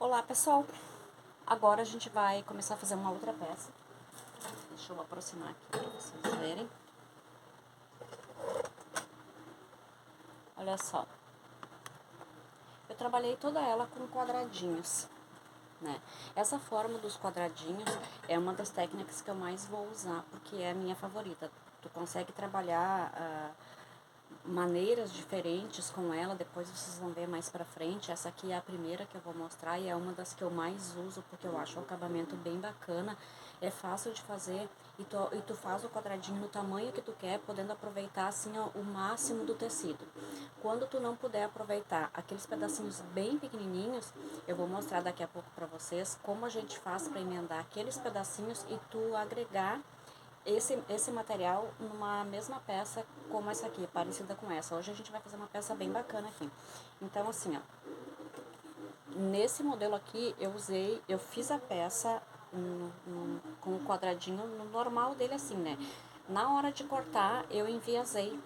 Olá pessoal, agora a gente vai começar a fazer uma outra peça. Deixa eu aproximar aqui para vocês verem. Olha só, eu trabalhei toda ela com quadradinhos, né? Essa forma dos quadradinhos é uma das técnicas que eu mais vou usar, porque é a minha favorita. Tu consegue trabalhar maneiras diferentes com ela, depois vocês vão ver mais pra frente. Essa aqui é a primeira que eu vou mostrar e é uma das que eu mais uso, porque eu acho o acabamento bem bacana, é fácil de fazer e tu faz o quadradinho no tamanho que tu quer, podendo aproveitar assim ó, o máximo do tecido. Quando tu não puder aproveitar aqueles pedacinhos bem pequenininhos, eu vou mostrar daqui a pouco pra vocês como a gente faz para emendar aqueles pedacinhos e tu agregar esse material numa mesma peça como essa aqui, parecida com essa. Hoje a gente vai fazer uma peça bem bacana aqui. Então assim, ó, nesse modelo aqui eu fiz a peça com o quadradinho no normal dele assim, né? Na hora de cortar eu enviesei,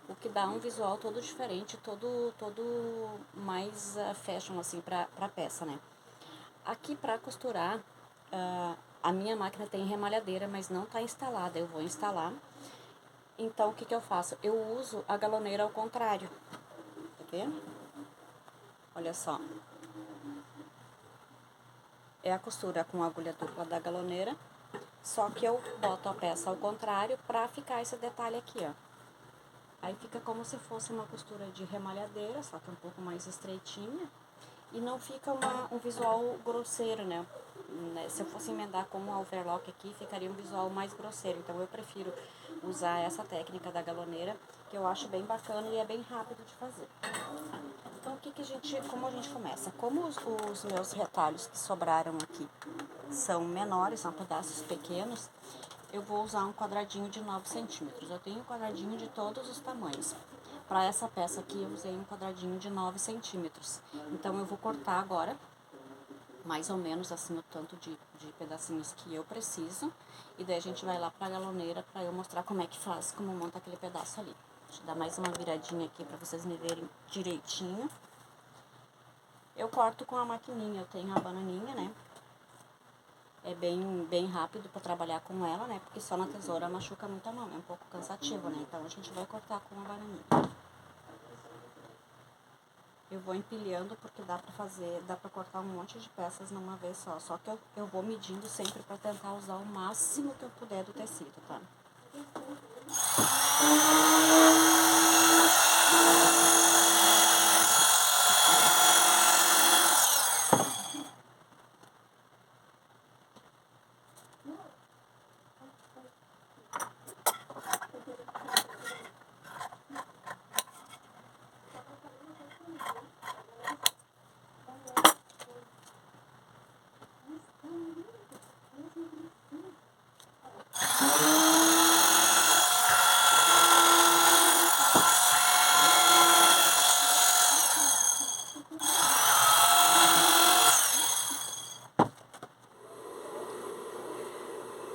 o que dá um visual todo diferente, todo mais fashion assim pra peça, né? Aqui pra costurar, a minha máquina tem remalhadeira, mas não tá instalada, eu vou instalar. Então, o que que eu faço? Eu uso a galoneira ao contrário. Tá vendo? Olha só. É a costura com a agulha dupla da galoneira, só que eu boto a peça ao contrário pra ficar esse detalhe aqui, ó. Aí fica como se fosse uma costura de remalhadeira, só que um pouco mais estreitinha. E não fica um visual grosseiro, né? Se eu fosse emendar como um overlock aqui, ficaria um visual mais grosseiro. Então eu prefiro usar essa técnica da galoneira, que eu acho bem bacana e é bem rápido de fazer. Então como a gente começa? Como os meus retalhos que sobraram aqui são menores, são pedaços pequenos, eu vou usar um quadradinho de 9 centímetros. Eu tenho um quadradinho de todos os tamanhos. Para essa peça aqui eu usei um quadradinho de 9 centímetros. Então eu vou cortar agora, mais ou menos assim o tanto de pedacinhos que eu preciso. E daí a gente vai lá para a galoneira para eu mostrar como é que faz, como monta aquele pedaço ali. Deixa eu dar mais uma viradinha aqui para vocês me verem direitinho. Eu corto com a maquininha, eu tenho a bananinha, né? É bem rápido para trabalhar com ela, né? Porque só na tesoura machuca muito a mão, é um pouco cansativo, né? Então a gente vai cortar com a bananinha. Eu vou empilhando porque dá pra cortar um monte de peças numa vez só. Só que eu vou medindo sempre para tentar usar o máximo que eu puder do tecido, tá?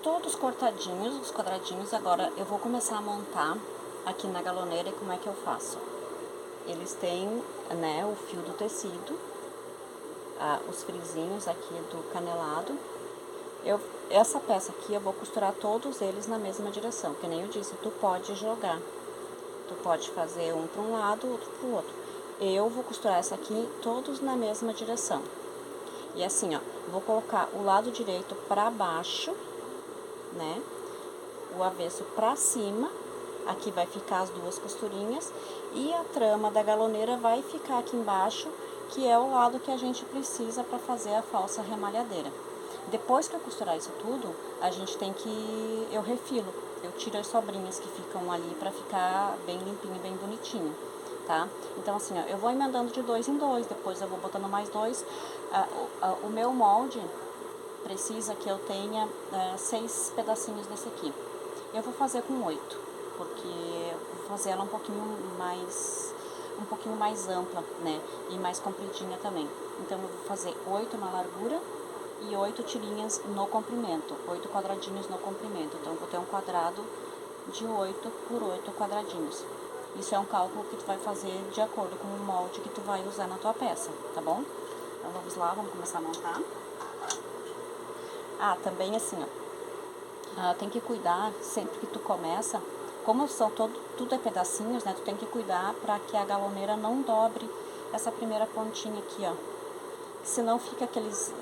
Todos cortadinhos, os quadradinhos. Agora eu vou começar a montar aqui na galoneira. E como é que eu faço? Eles têm, né, o fio do tecido, os frisinhos aqui do canelado. Essa peça aqui eu vou costurar todos eles na mesma direção, que nem eu disse, tu pode jogar. Tu pode fazer um para um lado, outro para o outro. Eu vou costurar essa aqui todos na mesma direção. E assim, ó, vou colocar o lado direito para baixo, né? O avesso para cima. Aqui vai ficar as duas costurinhas. E a trama da galoneira vai ficar aqui embaixo, que é o lado que a gente precisa para fazer a falsa remalhadeira. Depois que eu costurar isso tudo, a gente tem que... eu refilo. Eu tiro as sobrinhas que ficam ali pra ficar bem limpinho, bem bonitinho, tá? Então assim, ó, eu vou emendando de 2 em 2, depois eu vou botando mais 2. O meu molde precisa que eu tenha 6 pedacinhos desse aqui. Eu vou fazer com 8, porque eu vou fazer ela um pouquinho mais ampla, né? E mais compridinha também. Então eu vou fazer 8 na largura e 8 tirinhas no comprimento, 8 quadradinhos no comprimento. Então, eu vou ter um quadrado de 8 por 8 quadradinhos. Isso é um cálculo que tu vai fazer de acordo com o molde que tu vai usar na tua peça, tá bom? Então vamos lá, vamos começar a montar. Ah, também assim, ó, tem que cuidar sempre que tu começa, como são tudo é pedacinhos, né? Tu tem que cuidar para que a galoneira não dobre essa primeira pontinha aqui, ó. Senão fica aqueles,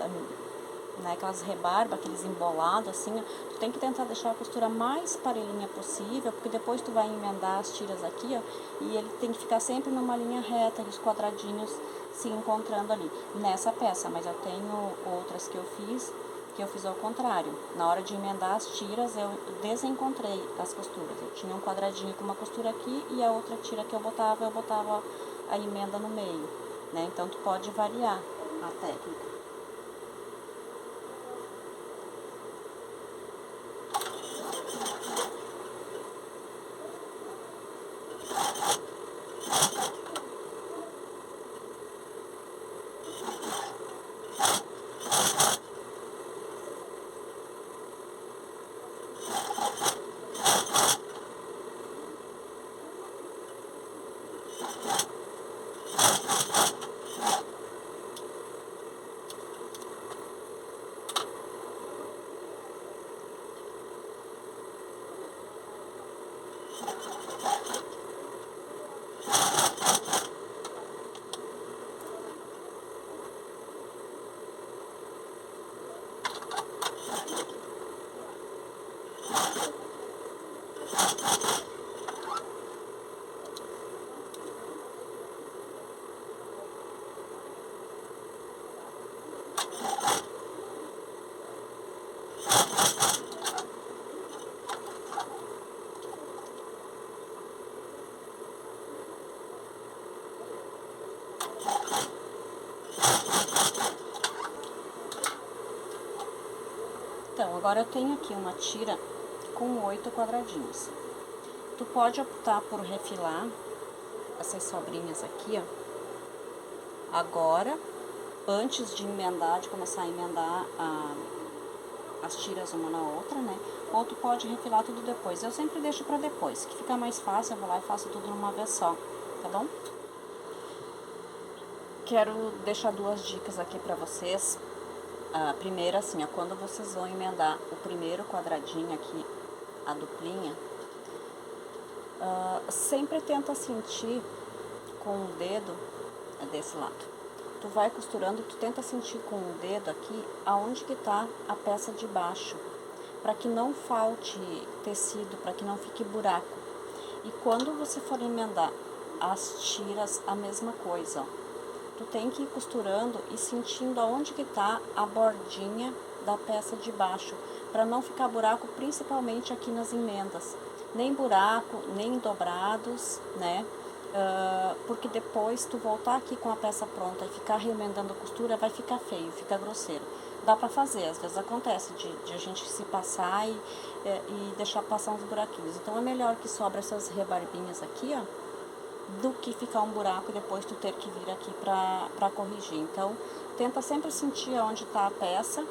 né, aquelas rebarbas, aqueles embolados assim, ó. Tu tem que tentar deixar a costura mais parelhinha possível, porque depois tu vai emendar as tiras aqui, ó, e ele tem que ficar sempre numa linha reta, e os quadradinhos se encontrando ali, nessa peça. Mas eu tenho outras que eu fiz ao contrário. Na hora de emendar as tiras, eu desencontrei as costuras. Eu tinha um quadradinho com uma costura aqui e a outra tira que eu botava a emenda no meio, né? Então, tu pode variar a técnica. Então, agora eu tenho aqui uma tira com 8 quadradinhos. Tu pode optar por refilar essas sobrinhas aqui, ó, agora, antes de emendar, de começar a emendar as tiras uma na outra, né? Ou tu pode refilar tudo depois. Eu sempre deixo pra depois, que fica mais fácil, eu vou lá e faço tudo numa vez só, tá bom? Quero deixar duas dicas aqui pra vocês. A primeira, assim, ó, quando vocês vão emendar o primeiro quadradinho aqui, a duplinha, sempre tenta sentir com o dedo, desse lado. Tu vai costurando, tu tenta sentir com o dedo aqui aonde que tá a peça de baixo, para que não falte tecido, para que não fique buraco. E quando você for emendar as tiras, a mesma coisa, ó. Tu tem que ir costurando e sentindo aonde que tá a bordinha da peça de baixo, para não ficar buraco, principalmente aqui nas emendas. Nem buraco, nem dobrados, né? Porque depois tu voltar aqui com a peça pronta e ficar remendando a costura, vai ficar feio, fica grosseiro. Dá pra fazer, às vezes acontece de a gente se passar e deixar passar uns buraquinhos. Então é melhor que sobra essas rebarbinhas aqui, ó, do que ficar um buraco e depois tu ter que vir aqui pra corrigir. Então, tenta sempre sentir onde tá a peça,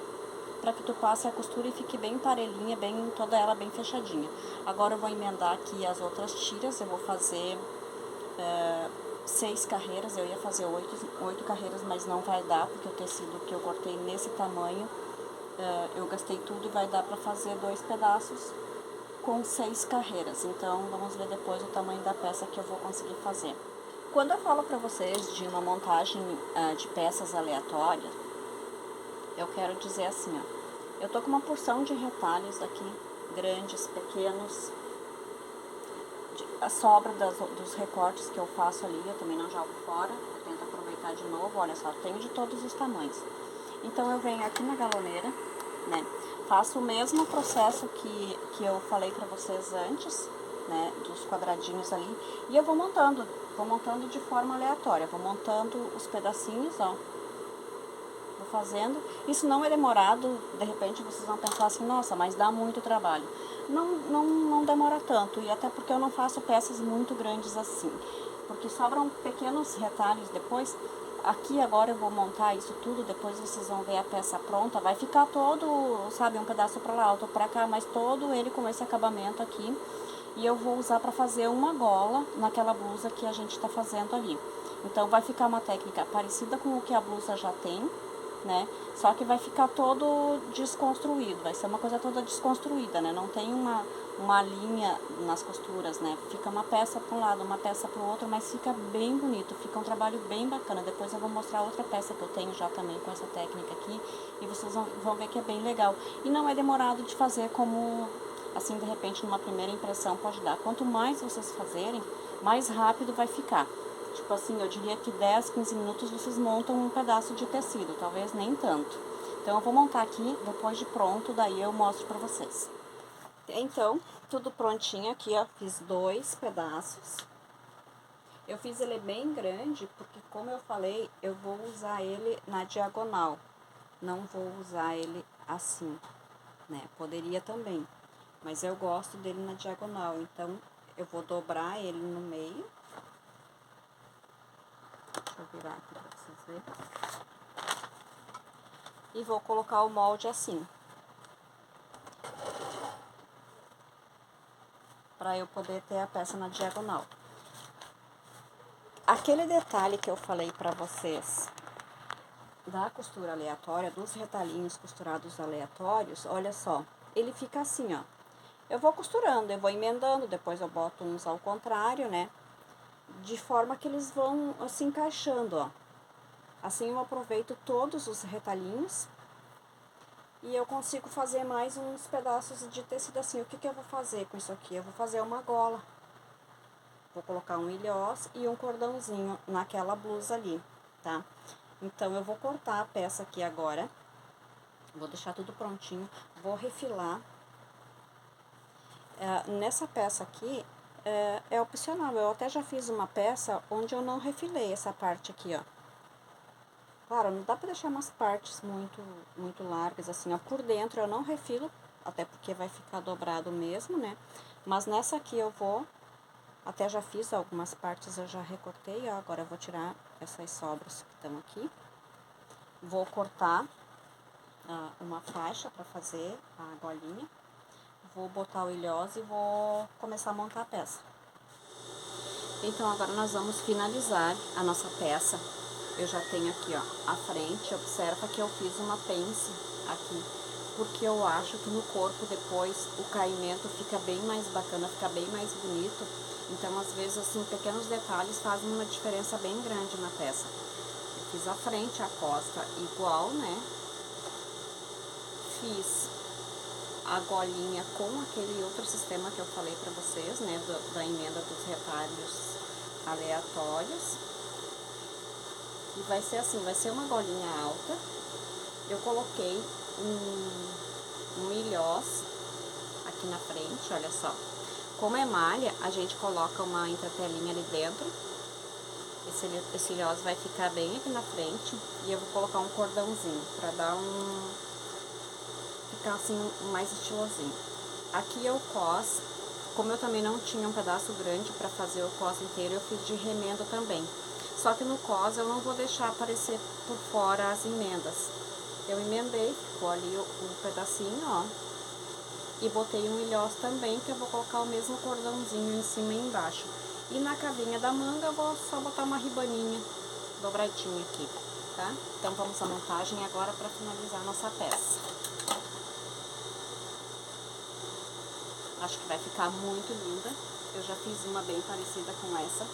para que tu passe a costura e fique bem parelhinha, bem, toda ela bem fechadinha. Agora eu vou emendar aqui as outras tiras, eu vou fazer 6 carreiras, eu ia fazer 8 carreiras, mas não vai dar, porque o tecido que eu cortei nesse tamanho, eu gastei tudo e vai dar para fazer 2 pedaços com 6 carreiras. Então, vamos ver depois o tamanho da peça que eu vou conseguir fazer. Quando eu falo para vocês de uma montagem de peças aleatórias, eu quero dizer assim, ó, eu tô com uma porção de retalhos aqui, grandes, pequenos, a sobra dos recortes que eu faço ali, eu também não jogo fora, eu tento aproveitar de novo. Olha só, tenho de todos os tamanhos. Então, eu venho aqui na galoneira, né, faço o mesmo processo que eu falei pra vocês antes, né, dos quadradinhos ali, e eu vou montando de forma aleatória, vou montando os pedacinhos, ó, vou fazendo. Isso não é demorado, de repente vocês vão pensar assim, nossa, mas dá muito trabalho. Não demora tanto, e até porque eu não faço peças muito grandes assim, porque sobram pequenos retalhos depois. Aqui agora eu vou montar isso tudo, depois vocês vão ver a peça pronta, vai ficar todo, sabe, um pedaço pra lá, outro pra cá, mas todo ele com esse acabamento aqui, e eu vou usar pra fazer uma gola naquela blusa que a gente tá fazendo ali. Então vai ficar uma técnica parecida com o que a blusa já tem, né? Só que vai ficar todo desconstruído, vai ser uma coisa toda desconstruída, né? Não tem uma linha nas costuras, né? Fica uma peça para um lado, uma peça para o outro, mas fica bem bonito, fica um trabalho bem bacana. Depois eu vou mostrar outra peça que eu tenho já também com essa técnica aqui e vocês vão ver que é bem legal. E não é demorado de fazer como, assim, de repente, numa primeira impressão pode dar. Quanto mais vocês fazerem, mais rápido vai ficar. Tipo assim, eu diria que 10, 15 minutos vocês montam um pedaço de tecido, talvez nem tanto. Então eu vou montar aqui, depois de pronto, daí eu mostro pra vocês. Então, tudo prontinho aqui, ó, fiz 2 pedaços. Eu fiz ele bem grande, porque como eu falei, eu vou usar ele na diagonal. Não vou usar ele assim, né? Poderia também, mas eu gosto dele na diagonal, então eu vou dobrar ele no meio. Deixa eu virar aqui pra vocês verem. E vou colocar o molde assim. Pra eu poder ter a peça na diagonal. Aquele detalhe que eu falei pra vocês da costura aleatória, dos retalhinhos costurados aleatórios, olha só. Ele fica assim, ó. Eu vou costurando, eu vou emendando, depois eu boto uns ao contrário, né? De forma que eles vão se encaixando, ó. Assim eu aproveito todos os retalhinhos e eu consigo fazer mais uns pedaços de tecido assim. O que que eu vou fazer com isso aqui? Eu vou fazer uma gola. Vou colocar um ilhós e um cordãozinho naquela blusa ali, tá? Então eu vou cortar a peça aqui agora. Vou deixar tudo prontinho. Vou refilar. Nessa peça aqui, é opcional. Eu até já fiz uma peça onde eu não refilei essa parte aqui, ó. Claro, não dá pra deixar umas partes muito largas, assim, ó. Por dentro eu não refilo, até porque vai ficar dobrado mesmo, né? Mas nessa aqui eu vou, até já fiz algumas partes, eu já recortei, ó. Agora eu vou tirar essas sobras que estão aqui. Vou cortar uma faixa pra fazer a golinha. Vou botar o ilhós e vou começar a montar a peça. Então agora nós vamos finalizar a nossa peça. Eu já tenho aqui, ó, a frente. Observa que eu fiz uma pence aqui, porque eu acho que no corpo depois o caimento fica bem mais bacana, fica bem mais bonito. Então, às vezes, assim, pequenos detalhes fazem uma diferença bem grande na peça. Eu fiz a frente, a costa igual, né? Fiz a golinha com aquele outro sistema que eu falei pra vocês, né? Da emenda dos retalhos aleatórios. E vai ser assim, vai ser uma golinha alta. Eu coloquei um ilhós aqui na frente, olha só. Como é malha, a gente coloca uma entretelinha ali dentro. Esse ilhós vai ficar bem aqui na frente. E eu vou colocar um cordãozinho pra dar ficar assim, mais estilosinho. Aqui eu cos, como eu também não tinha um pedaço grande pra fazer o cos inteiro, eu fiz de remendo também. Só que no cos eu não vou deixar aparecer por fora as emendas. Eu emendei, ficou ali um pedacinho, ó. E botei um ilhós também, que eu vou colocar o mesmo cordãozinho em cima e embaixo. E na cavinha da manga eu vou só botar uma ribaninha dobradinha aqui, tá? Então vamos à montagem agora para finalizar a nossa peça. Acho que vai ficar muito linda. Eu já fiz uma bem parecida com essa.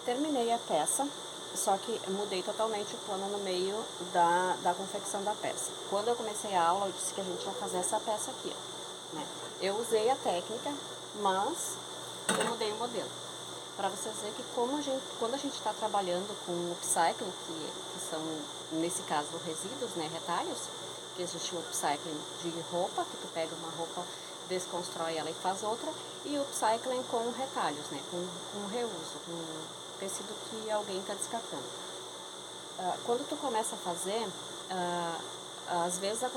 Terminei a peça, só que mudei totalmente o plano no meio da confecção da peça. Quando eu comecei a aula, eu disse que a gente ia fazer essa peça aqui, né? Eu usei a técnica, mas eu mudei o modelo. Para vocês verem que quando a gente está trabalhando com o upcycling, que são, nesse caso, resíduos, né, retalhos, que existe o upcycling de roupa, que tu pega uma roupa, desconstrói ela e faz outra, e o upcycling com retalhos, né, com reuso, com tecido que alguém está descartando. Quando tu começa a fazer, às vezes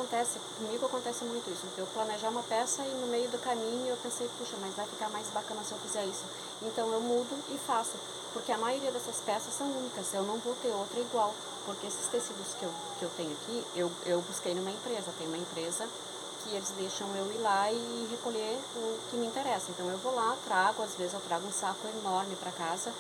comigo acontece muito isso, eu planejar uma peça e no meio do caminho eu pensei, puxa, mas vai ficar mais bacana se eu fizer isso. Então eu mudo e faço, porque a maioria dessas peças são únicas, eu não vou ter outra igual, porque esses tecidos que eu tenho aqui, eu busquei numa empresa, tem uma empresa que eles deixam eu ir lá e recolher o que me interessa. Então eu vou lá, trago, às vezes eu trago um saco enorme para casa,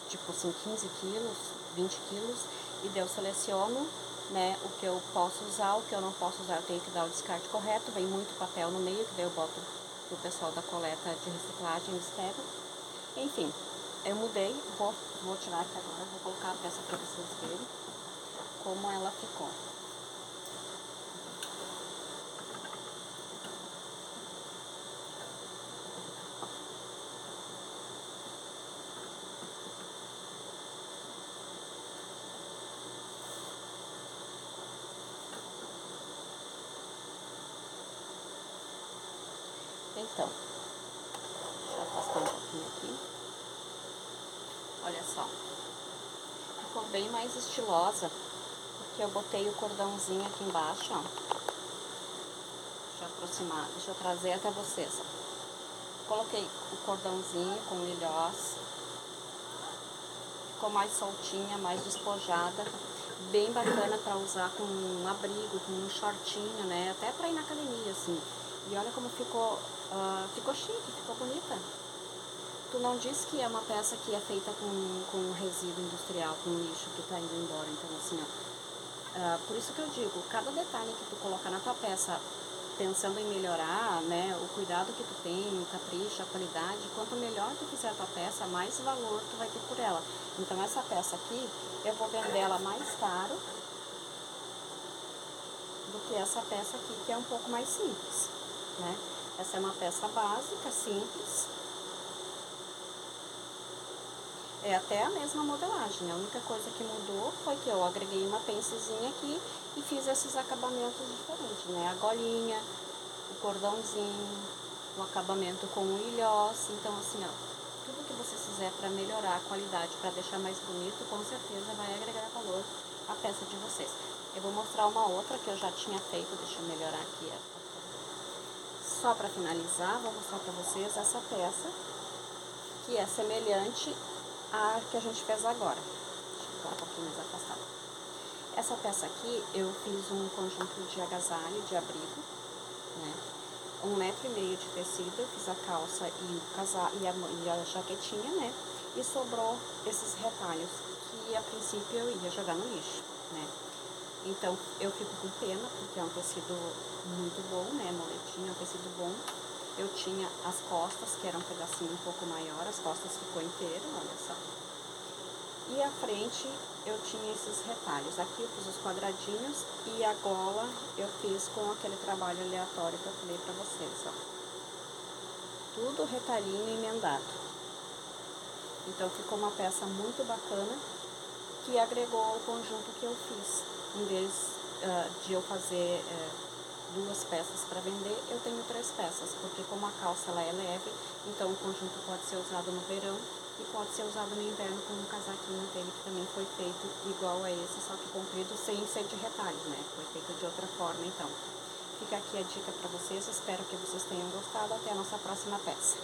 tipo assim, 15 quilos, 20 quilos, e daí eu seleciono, né, o que eu posso usar, o que eu não posso usar, eu tenho que dar o descarte correto, vem muito papel no meio, que daí eu boto pro pessoal da coleta de reciclagem, eles pegam. Enfim, eu mudei, vou tirar aqui agora, vou colocar a peça para vocês verem como ela ficou. Então, deixa eu afastar um pouquinho aqui. Olha só, ficou bem mais estilosa, porque eu botei o cordãozinho aqui embaixo, ó. Deixa eu aproximar, deixa eu trazer até vocês, ó. Coloquei o cordãozinho com lilhós, ficou mais soltinha, mais despojada, bem bacana para usar com um abrigo, com um shortinho, né, até para ir na academia, assim. E olha como ficou, ficou chique, ficou bonita. Tu não diz que é uma peça que é feita com resíduo industrial, com lixo que tá indo embora, então assim, ó, por isso que eu digo, cada detalhe que tu colocar na tua peça, pensando em melhorar, né, o cuidado que tu tem, o capricho, a qualidade, quanto melhor tu fizer a tua peça, mais valor tu vai ter por ela. Então essa peça aqui, eu vou vender ela mais caro do que essa peça aqui, que é um pouco mais simples, né? Essa é uma peça básica, simples. É até a mesma modelagem, né? A única coisa que mudou foi que eu agreguei uma pencezinha aqui e fiz esses acabamentos diferentes, né? A golinha, o cordãozinho, o acabamento com o ilhós. Então, assim, ó, tudo que vocês fizer para melhorar a qualidade, para deixar mais bonito, com certeza vai agregar valor à peça de vocês. Eu vou mostrar uma outra que eu já tinha feito, deixa eu melhorar aqui. Só para finalizar, vou mostrar para vocês essa peça, que é semelhante a que a gente fez agora. Deixa eu ficar um pouquinho mais afastada. Essa peça aqui, eu fiz um conjunto de agasalho, de abrigo, né? 1,5 metro de tecido, eu fiz a calça e a jaquetinha, né? E sobrou esses retalhos, que a princípio eu ia jogar no lixo, né? Então, eu fico com pena, porque é um tecido muito bom, né? Moletinho, é um tecido bom. Eu tinha as costas, que era um pedacinho um pouco maior, as costas ficou inteiro, olha só. E a frente eu tinha esses retalhos. Aqui eu fiz os quadradinhos e a gola eu fiz com aquele trabalho aleatório que eu falei pra vocês, ó. Tudo retalhinho emendado. Então ficou uma peça muito bacana que agregou ao conjunto que eu fiz. Em vez de eu fazer 2 peças para vender, eu tenho 3 peças, porque como a calça ela é leve, então o conjunto pode ser usado no verão e pode ser usado no inverno com um casaquinho dele que também foi feito igual a esse, só que comprido sem ser de retalhos, né? Foi feito de outra forma, então. Fica aqui a dica para vocês, espero que vocês tenham gostado, até a nossa próxima peça.